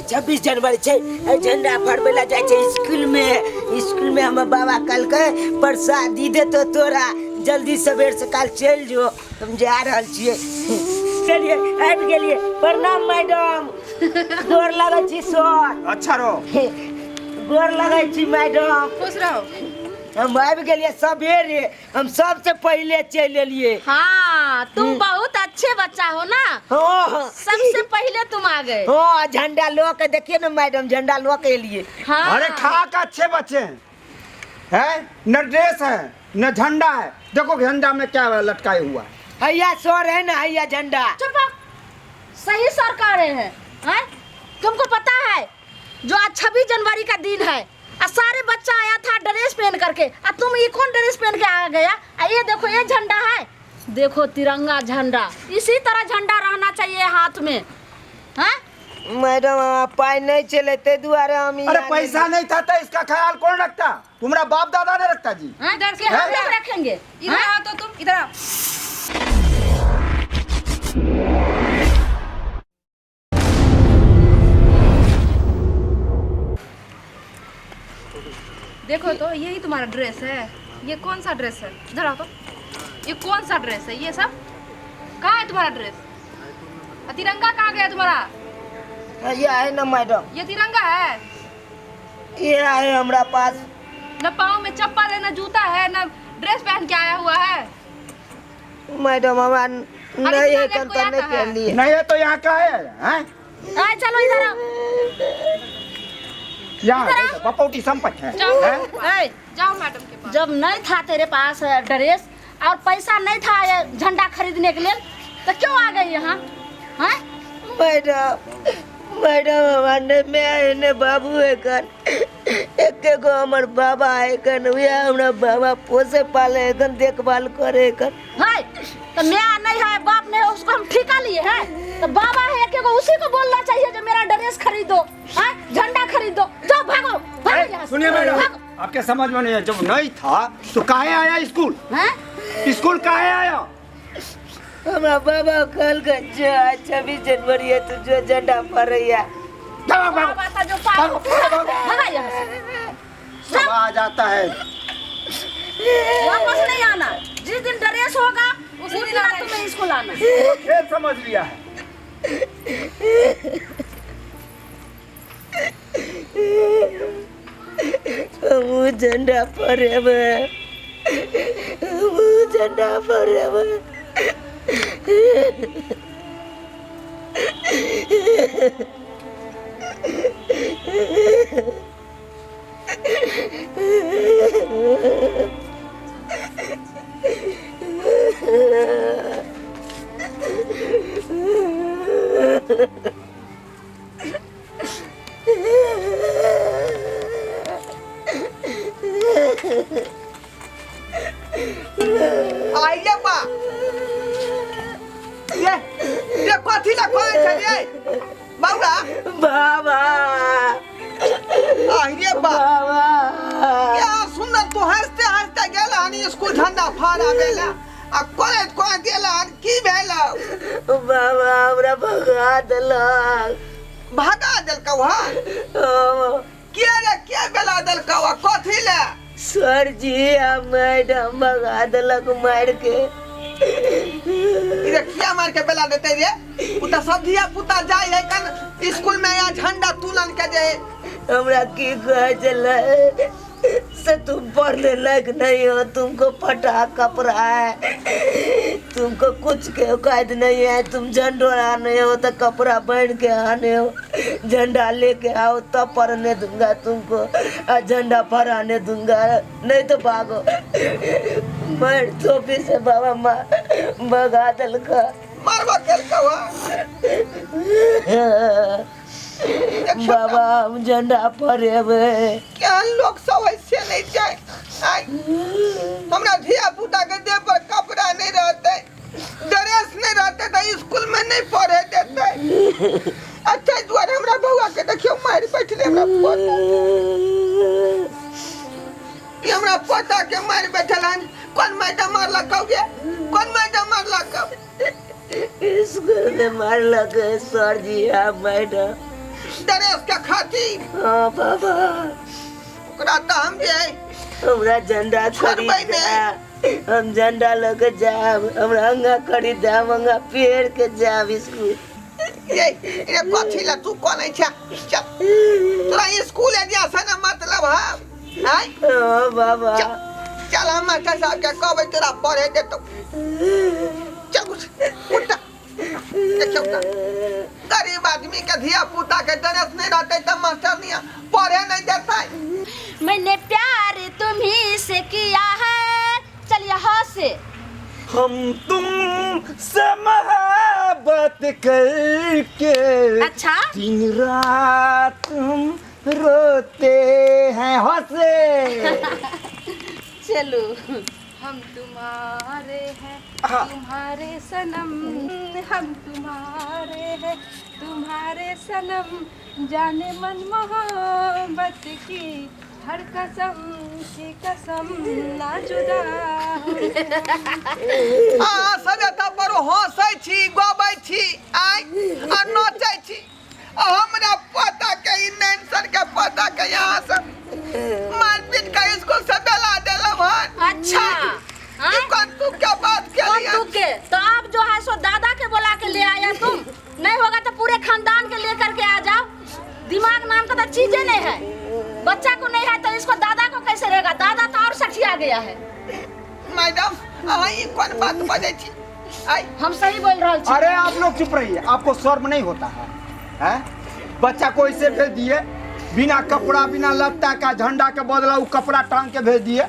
26 जनवरी छे झंडा फड़बेला जाय छे स्कूल में हमर बाबा कल के प्रसादी दे तो तोरा जल्दी सवेर से काल चल जो हम जा रहल छिए। चलिए आबि गेलिए। प्रणाम मैडम। गोर लगै छी सर। अच्छा रो गोर लगै छी मैडम। खुश रहो। हम आबि गेलिए सवेरे, हम सबसे पहले चल एलिए। हाँ तुम बहुत अच्छे बच्चा हो ना। हाँ सबसे पहले तुम आ गए। हाँ झंडा लो के देखिए ना मैडम, झंडा लो के एलिए। हाँ अरे खाक अच्छे बच्चे हैं, न ड्रेस है न झंडा है। देखो झंडा में क्या लटकाए हुआ है। हैया सर है ना, हैया झंडा। चुप। सही सरकारें हैं। हैं? तुमको पता है जो आज 26 जनवरी का दिन है, सारे बच्चा आया था ड्रेस पहन करके, तुम ये कौन ड्रेस पहन के आ गया? ये देखो ये झंडा है, देखो तिरंगा झंडा। इसी तरह झंडा रहना चाहिए हाथ में। हैं? मैडम पाई नहीं चले ते दुआरे हम। अरे पैसा नहीं था तो इसका ख्याल कौन रखता? तुम्हारा बाप दादा ने रखता जी। इधर से हम लोग रखेंगे। इधर आओ तो तुम इधर आओ। देखो तो यही तुम्हारा ड्रेस है। ये कौन सा ड्रेस है? इधर आओ तो। ये कौन सा ड्रेस है? ये सब कहाँ है तुम्हारा ड्रेस? तिरंगा कहाँ गया तुम्हारा? ये है ना मैडम, ये तिरंगा है। ये है हमारा पास। न पाँव में चप्पल है, न जूता है, न ड्रेस पहन के आया हुआ है। मैडम हमारा नहीं है करने के लिए। नहीं है तो यहाँ का है, हैं? चलो इधर आओ। यहाँ पपौटी संपत्ति है, जाओ। हैं? जाओ मैडम के पास। जब नहीं था तेरे पास ड्रेस और पैसा नहीं था ये झंडा खरीदने के लिए, तो क्यों आ गई यहाँ? हैं? मैडम हमारे मैं ने बाबू है कर एक गो हमर बाबा है कर, वे हमरा बाबा पोसे पाले है कर, देखभाल करे कर। हाय तो मैं नहीं है, बाप नहीं है, उसको हम ठेका लिए हैं। तो बाबा है एक गो, उसी को बोलना चाहिए जो मेरा ड्रेस खरीदो, हैं? झंडा खरीदो। जाओ भागो, भागो यहाँ से। सुनिए मैडम, भागो। आपके समझ में नहीं है, जब नहीं था तो काहे आया स्कूल? हैं? स्कूल काहे आया? हमारा बाबा कल का 26 जनवरी है, तो जो झंडा फहराया बाबा था जो पागल। भागा यहाँ से। सब आ जाता है। वापस नहीं आना। जिस दिन ड्रेस होगा उसी दिन तुम्हें स्कूल आना। खेल समझ लिया है। हम झंडा फहरावे, हम झंडा फहरावे। आइए बा ये कथी ला खोले छलिए बाबा? बाबा आइए बा बाबा क्या सुंदर तू हंसते हंसते गेला हनी स्कूल झंडा फहरावेला आ कॉलेज को गेला की भेला? बाबा हमरा भगा देलक। भागा देलका वहां के बेला देलका वा कथी ले? सर जी मैडम भगा देलक मार के। इधर किया मार के बेला देते रे? उ त सब धिया पुता जाय है कन स्कूल में या झंडा तुलन के दे। हमरा की कहे चले से तुम पढ़ने लायक नहीं हो, तुमको फटा कपड़ा है, तुमको कुछ के औकात नहीं है, तुम झंडा आने हो तो कपड़ा पहन के आने हो, झंडा लेके आओ तब पढ़ने दूंगा तुमको, और झंडा फहराने दूंगा, नहीं तो भागो। मैं टोपी से बाबा भगा दिल का। मारवा केलका वा बाबा हम झंडा फहरेबे। क्या लोग सब ऐसे नहीं जाए? हमरा धिया पुता के देह पर कपड़ा नहीं रहते, ड्रेस नहीं रहते तो स्कूल में नहीं पढ़े देते। अच्छा द्वार हमरा बउआ के देखियो मार बैठले हमरा पोता। ये हमरा पोता के मार बैठल हन। कौन मैडम मारला कौगे? कौन मैडम मारला कब? स्कूल में मारलक सर जी। हाँ मैडम ड्रेस के खातिर हाँ बाबा ओकरा तो हम जे हमरा झंडा खरीद छोड़बै दे। हम झंडा लेके जाब, हमरा अंगा खरीद दे, हम अंगा पेड़ के जाब स्कूल। ये कथी ला तू कोने छा चल तोरा स्कूल जा से ना मतलब है हाँ बाबा चल हम मास्टर साहब के कहबै तोरा पढ़े दे तो चल उठ देखियो ना गरीब आदमी के धिया पुता के ड्रेस नहीं रहते तो मास्टर नहीं पढ़े नहीं देता। मैंने प्यार तुम्ही से किया है, चलिए हाँ से। हम तुम से मोहब्बत करके अच्छा दिन रात हम रोते हैं हंसे। चलो हम तुम्हारे हैं हाँ। तुम्हारे सनम, हम तुम्हारे हैं तुम्हारे सनम, जाने मन मोहब्बत की हर कसम की कसम ना जुदा हाँ सजता पर हंसै छी गबै छी आइ आ नचै छी। हमरा पता के ई नेंसर के पता के यहाँ से मारपीट का स्कूल से बेला देलम हन। अच्छा ई कौन तू क्या बात के कौन लिया तू के? तो अब जो है सो दादा के बुला के ले आया तुम, नहीं होगा तो पूरे खानदान के लेकर के आ जाओ। दिमाग नाम का तो चीजें नहीं है, बच्चा को नहीं है तो इसको दादा को कैसे रहेगा? दादा तो और सठिया गया है। मैडम अहाँ ई कौन बात बजै छी आइ हम सही बोल रहे छी। अरे आप लोग चुप रहिए, आपको शर्म नहीं होता है? हैं? बच्चा को इसे भेज दिए बिना कपड़ा बिना लत्ता का, झंडा के बदला वो कपड़ा टांग के भेज दिए।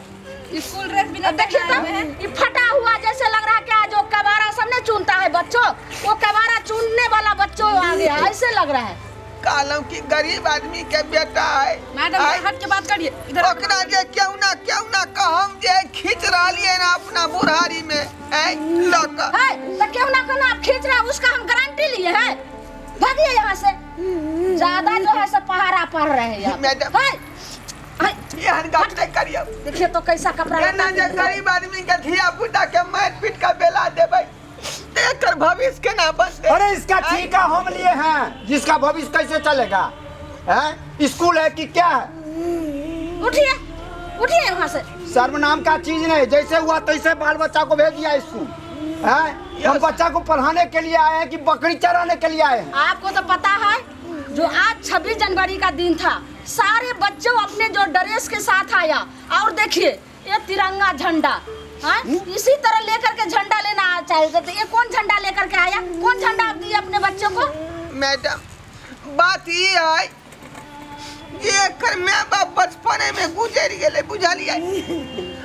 स्कूल ड्रेस भी नहीं देखिए पहनाए तो हुए हैं। ये फटा हुआ जैसे लग रहा है क्या, जो कबारा सबने चुनता है बच्चों, वो कबारा चुनने वाला बच्चों आ गया है, ऐसे लग रहा है। कालम की गरीब आदमी के बेटा है मैडम आइ, हट के बात करिए इधर। ओकरा जे क्यों ना कहम जे खींच रहलिए ना अपना बुढ़ारी में ऐ लक है तो क्यों ना कहना आप खींच रहे हैं, उसका हम गारंटी लिए हैं। भागिए यहाँ से, ज्यादा जो है सब पहाड़ा पड़ रहे हैं यहाँ। मैडम है, है, एहन गप नहीं करियो। देखिए तो कैसा कपड़ा एना लता जे गरीब आदमी के धिया पुता के मार पीट का बेला देबै एकर भविष्य के ना बनते। अरे इसका ठेका हम लिए हैं, जिसका भविष्य कैसे चलेगा? हैं? स्कूल है कि क्या है? उठिए उठिए यहाँ से। शर्म नाम का चीज नहीं, जैसे हुआ तैसे बाल बच्चा को भेज दिया स्कूल। हैं? हम बच्चा को पढ़ाने के लिए आए हैं कि बकरी चराने के लिए आए हैं? आपको तो पता है जो आज 26 जनवरी का दिन था, सारे बच्चों अपने जो ड्रेस के साथ आया, और देखिए ये तिरंगा झंडा, हाँ? इसी तरह लेकर के झंडा लेना चाहिए। तो ये कौन झंडा लेकर के आया? कौन झंडा आप दिए अपने बच्चों को? मैडम बात ये है ये एकर माँ बाप बचपने में गुजर गेले बुझलिए।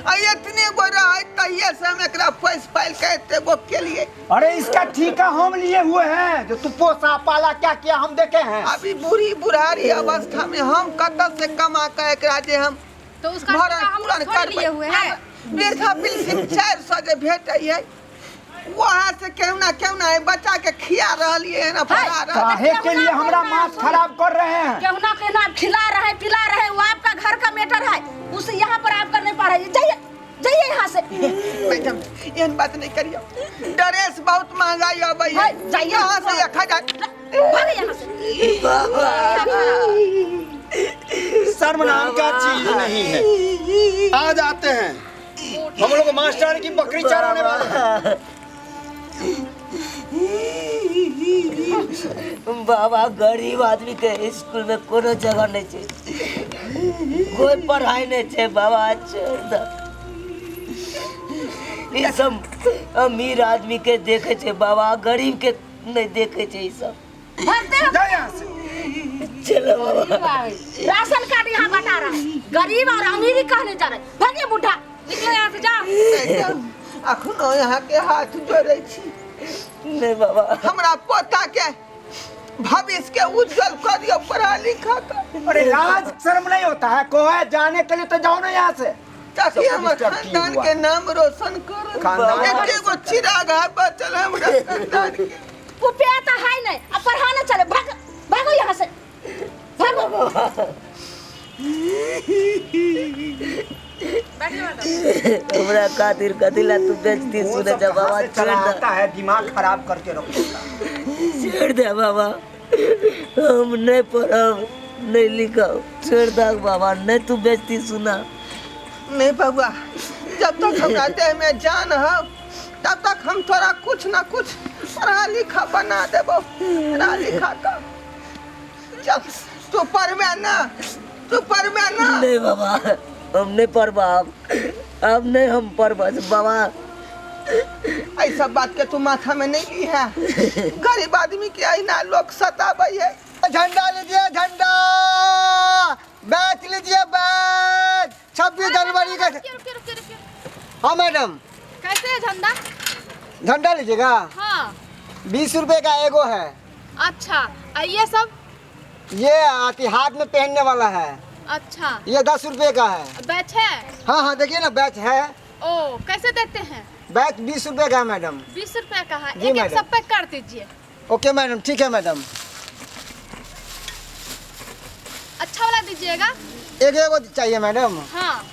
आ इतने गो रहे तहिया से हम एकरा पैस पाइल के एते गो के लिए। अरे इसका ठेका हम लिए हुए हैं, जो तू पोसा पाला क्या किया हम देखे हैं। अभी बूढ़ी बुढ़ारी अवस्था में हम कत से कमा के एकरा जे हम तो उसका भरण ठेका हम पूरण लोग थोड़ी लिए करबै। हुए हैं। वृद्धा पेंशन 400 जे भेटै है वहाँ से केहू ना है बच्चा के खिया रहलिए है ना फरा रह। काहे के लिए हमरा माथ खराब कर रहे हैं? क्यों ना कहना आप खिला रहे पिला रहे, वो आपका घर का मैटर है, उसे यहाँ पर आप कर नहीं पा रहे। जाइए जाइए यहाँ से। मैडम एहन बात नहीं करियो, ड्रेस बहुत महंगाई अबै है। है, जाइए। यहाँ से 1000 भागे यहाँ से। शर्म नाम का चीज नहीं है। आ जाते हैं हम लोग मास्टर की बकरी चराने वाले। बाबा गरीब आदमी के स्कूल में कोनो जगह नहीं छै, कोई पढ़ाई नहीं छै बाबा। छोड़ दो, ई सब अमीर आदमी के देखे छै बाबा, गरीब के नहीं देखे छै ई सब। भागते हो। जा यहाँ से। चलो बाबा। राशन कार्ड यहाँ बता रहा है, गरीब और अमीरी कहने जा रहे। भागिए बुढ़ा, निकलो यहाँ से, जाओ। अखनो यहाँ के हाथ जोड़े छी। नहीं बाबा, हमरा पोता के भविष्य के उज्जवल कर दियो पढ़ा लिखा कर। अरे लाज शर्म नहीं होता है? को है जाने के लिए तो जाओ ना यहाँ से। ताकि हम सब कुछ खानदान ठीक हुआ। के नाम रोशन कर। खानदान एके गो चिराग है बचल हमरा खानदान के। वो पे तो है नहीं, अब पढ़ाना चले। भाग भागो यहाँ से, भागो। हमरा खातिर कदिला तू बेचती वो सुने सब जा कहाँ बाबा। से छोड़ चला दे, आता है, दिमाग खराब करके रखो। छोड़ दे बाबा, हम नहीं पढ़ब नहीं लिखब, छोड़ दो बाबा, नहीं तू बेइज्जती सुना। नहीं बबुआ, जब तक हमरा देह में जान हो तब तक हम तोरा कुछ ना कुछ पढ़ा लिखा बना देबो। पढ़ा लिखा कर चल, तू पढ़बे ना, तू पढ़बे ना। नहीं बाबा, हम नहीं पढ़बा, अब नहीं हम पढ़बा बाबा। ऐसा बात के तू माथा में नहीं ली है। गरीब आदमी के अहिना लोग सताबै है। झंडा लीजिए, झंडा बैच लीजिए, बैच 26 जनवरी का। हाँ मैडम, कैसे है झंडा? झंडा लीजिएगा? हाँ 20 रुपए का एगो है। अच्छा, ये सब? ये आती हाथ में पहनने वाला है। अच्छा, ये 10 रुपए का है। बैच है? हाँ हाँ देखिए ना, बैच है। ओ, कैसे देते हैं? बैच 20 रुपए का है मैडम। 20 रुपए का है। जी एक मैडम। सब पैक कर दीजिए। ओके मैडम, ठीक है मैडम। अच्छा वाला दीजिएगा। एक एगो चाहिए मैडम। हाँ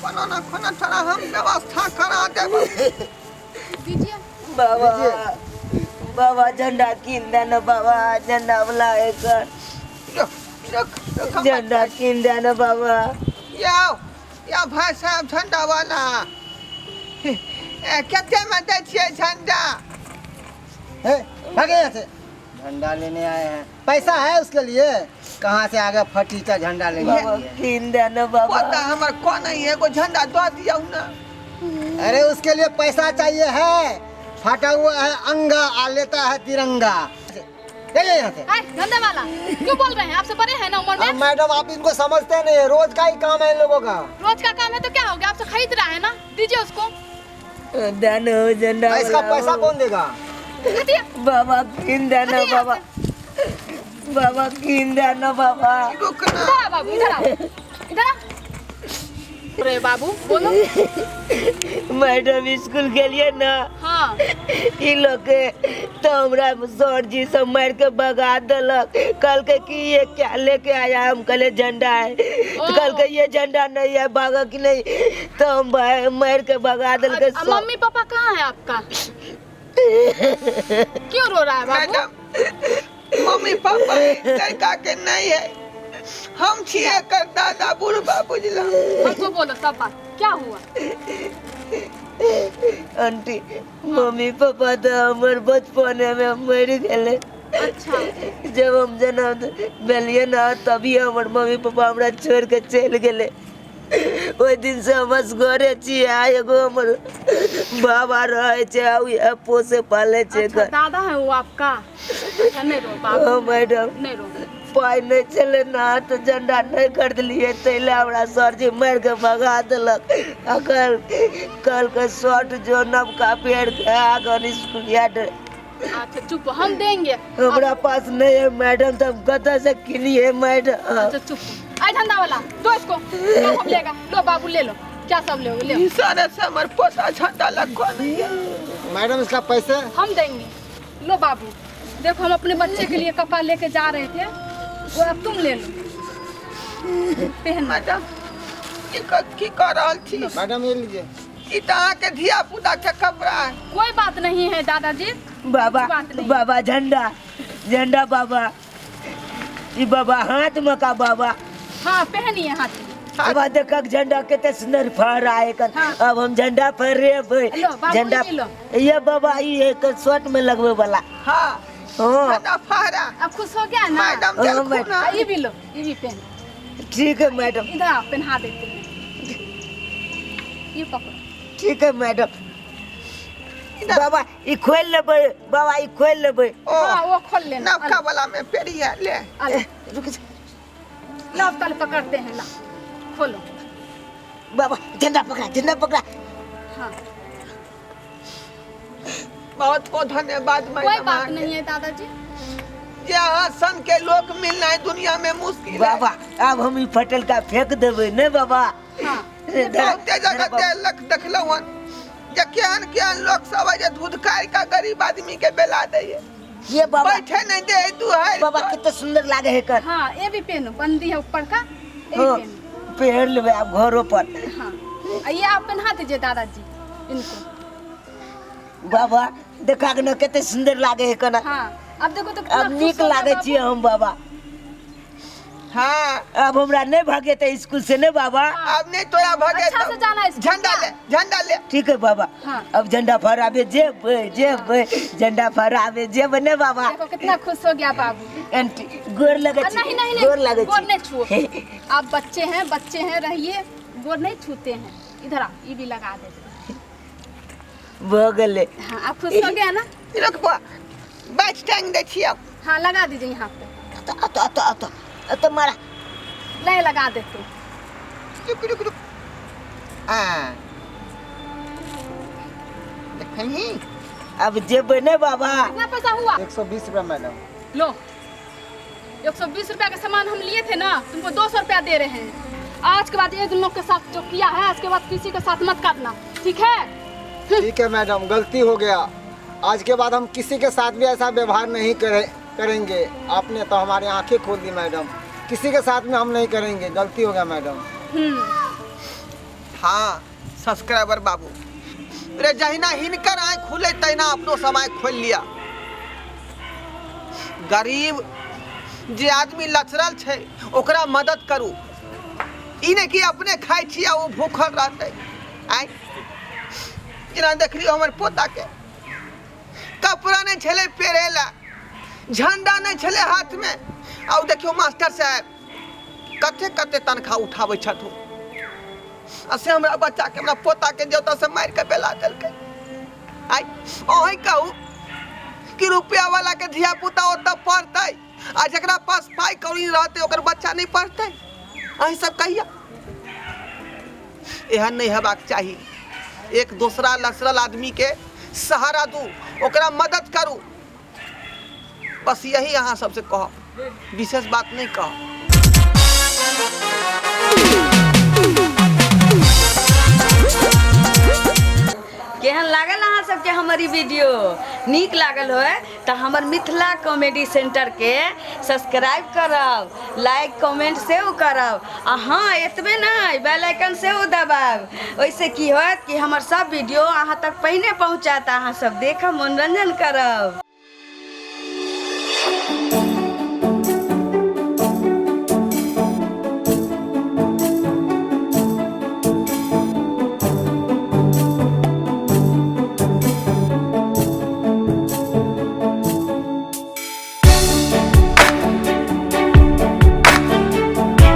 कोनो ना कोनो तरह हम व्यवस्था करा देबो। दीजिए। बाबा बाबा झंडा कीन देना बाबा, झंडा वाला एक झंडा कीन देना बाबा। या भाई साहब झंडा वाला कितने में दे छिए झंडा? भागे यहाँ से। झंडा लेने आए हैं, पैसा है उसके लिए? कहाँ से आगे फटीचा झंडा लेके बाबा आए हैं? कीन देना बाबा। पता हमर कौन है, एगो झंडा दो दियो ना। अरे उसके लिए पैसा चाहिए है, फटा हुआ है अंगा आ लेता है तिरंगा। चलिए यहाँ से। झंडा वाला क्यों बोल रहे हैं? आपसे बड़े हैं ना उम्र में। अब मैडम आप इनको समझते नहीं है, रोज का ही काम है इन लोगों का। रोज का काम है तो क्या हो गया? आपसे खरीद रहा है ना, दीजिए उसको। देना हो झंडा इसका वाला पैसा हो। कौन देगा? दीजिए। बाबा कीन देना बाबा, बाबा कीन देना बाबा। रुकना इधर आ बाबू, इधर आओ, इधर आ। अरे बाबू बोलो। मैडम स्कूल गेलिए ना, हाँ ई लोग के तो हमरा सर जी सब मार के भगा देलक। कल के कि ये क्या लेके आया? हम कहले झंडा है, तो कल के ये झंडा नहीं है, भागा कि नहीं, तो हम मार के भगा देलके सब। मम्मी पापा कहाँ है आपका? क्यों रो रहा है बाबू? मैडम, मम्मी पापा लड़का के नहीं है, हम छिए कर दादा बुढ़बा बुझला। हमको बोलो सब बात क्या हुआ? आंटी मम्मी पापा तो हमारे बचपन में मर गए। अच्छा जब हम जन्म भेलिए ना तभी हमारे मम्मी पापा हमरा छोड़ के चल गए। ओहि दिन से हम घरे छिए। एगो हमर बाबा रहे छे, उहे पोसे पाले छे अच्छा, घर। दादा है वो आपका? अच्छा, नहीं रो बाबू, हाँ मैडम, नहीं रो। पाई नहीं चले ना तो झंडा नहीं खरीद लिए, तैले हमरा सर जी मार के भगा देलक। आ कल के शर्ट जो नवका पेड़ के आगन स्कूल याद। अच्छा चुप, हम देंगे। हमरा पास नहीं है मैडम, तो हम कतऽ से किनिए मैडम? अच्छा चुप, आई झंडा वाला दो इसको। क्या सब लेगा? लो बाबू ले लो, क्या सब ले ले। सारे से हमर पोता झंडा लगवा नहीं है। मैडम इसका पैसे हम देंगे। लो बाबू देखो, हम अपने बच्चे के लिए कपड़ा लेके जा रहे थे, वो अब तुम ले लो पहन। मैडम की कर रहल छी? मैडम ये लीजिए। ई त अहाँ के धिया पुता के कपड़ा है। कोई बात नहीं है दादाजी। बाबा कुछ बात नहीं। बाबा झंडा झंडा बाबा, ई बाबा हाथ में का बाबा। हाँ पहनिए हाथ में। बाबा देखा झंडा कितने सुंदर फहरा है कर। हाँ। अब हम झंडा फहरे लो, बाबू झंडा ये लो। ये बाबा ये एक शर्ट में लगवे वाला। हाँ हाँ झंडा फहरा। अब खुश हो गया ना? मैडम हाँ, देखो मैडम। ना। ये भी लो, ये भी पहन। ठीक है मैडम, इधर आप पहना देते हैं। ये पकड़ो। ठीक है मैडम। बाबा ई खोल लेबै, बाबा ई खोल लेबै। ओ हाँ वो खोल लेना। नवका वाला में पेड़िया ले। रुक जा। लो तल पकड़ते हैं, ला खोलो। बाबा झंडा पकड़ा, झंडा पकड़ा। हाँ बहुत बहुत धन्यवाद कोई मैडम। बात नहीं है दादाजी। यहाँ सन के लोग मिलना है दुनिया में मुश्किल है। बाबा अब हम ई फटल का फेंक देबै ने बाबा। हाँ बहुते जगह देखलौ हन जे केहन लोग सब है जे दूध खाए का गरीब आदमी के बेला दे। ये बाबा बैठे नहीं दे दुहाई। बाबा कितना सुंदर लागे है कर। हाँ ये भी पहनो, बंदी है ऊपर का, ये भी हाँ, पहनो। पहन लेबै आप घरों पर। हाँ ये आप पहना दीजिए दादाजी इनको। बाबा देखा के न कते सुंदर लागे है कना। हाँ अब देखो तो कितना अब खुश नीक हो गया लागे बाबू। छी हम बाबा। हाँ अब हमरा नहीं भागे थे स्कूल से ने बाबा। अब नहीं तोरा भगे अच्छा तो से जाना स्कूल झंडा जा। ले झंडा ले। ठीक है बाबा। हाँ। अब झंडा फहरावे जेब झंडा फहरावे जेब ने बाबा। देखो कितना खुश हो गया बाबू। आंटी गोर लगे छी। नहीं नहीं गोर नहीं लगे गोर नहीं छी। छुओ। आप बच्चे हैं रहिए, गोर नहीं छूते हैं। इधर आ, ये भी लगा दे। भगले हाँ आप खुश हो गया ना? रुक बा बैठ टांग दे छी अब। हाँ लगा दीजिए यहाँ पे। तो मारा ले लगा देते। रुक हाँ देखही अब जेब ने बाबा। कितना पैसा हुआ? 120 रुपया मैडम। लो 120 रुपया का सामान हम लिए थे ना, तुमको 200 रुपया दे रहे हैं। आज के बाद एक लोग के साथ जो किया है, आज के बाद किसी के साथ मत करना, ठीक है? ठीक है मैडम, गलती हो गया। आज के बाद हम किसी के साथ भी ऐसा व्यवहार नहीं करेंगे। आपने तो हमारी आंखें खोल दी मैडम। किसी के साथ में हम नहीं करेंगे, गलती हो गया मैडम। हाँ सब्सक्राइबर बाबू रे जहिना हिनकर आँख खुले तहिना अपनो समय खोल लिया। गरीब जे आदमी लचरल छै ओकरा मदद करू। ई नहीं कि अपने खाई छी आ वो भूखल रहते। आइ जेना देख लियो हमर पोता के कपड़ा नहीं छले पहिरेला, झंडा नहीं छले हाथ में। आउ देखियो मास्टर साहब कते कते तनख्वाह उठावे छथु। असे हमरा बच्चा के हमरा पोता के जतऽ से मार के बेला देलकै। आइ ओही कहू कि रुपया वाला के धिया पुता ओतऽ पढ़तै आ जकरा पास पाई कौड़ी रहतै ओकर बच्चा नहीं पढ़तै। अहीं सब कहिया एहन नहीं हेबाक चाही। एक दूसरा लसरल आदमी के सहारा दू, ओकरा मदद करू। बस यही अहाँ सबसे कहब, विशेष बात नहीं कहब। केहन लागल अहाँ सबके हमारी वीडियो? नीक लागल हो तो हमर मिथिला कॉमेडी सेंटर के सब्सक्राइब करब, लाइक कमेंट सेहो करब। आ हाँ एतबे नहीं, बेल आइकन सेहो दबाब। ओइसे की होत कि हमर सब वीडियो अहाँ तक पहिने पहुँचात, अहाँ सब देखब, मनोरंजन करब।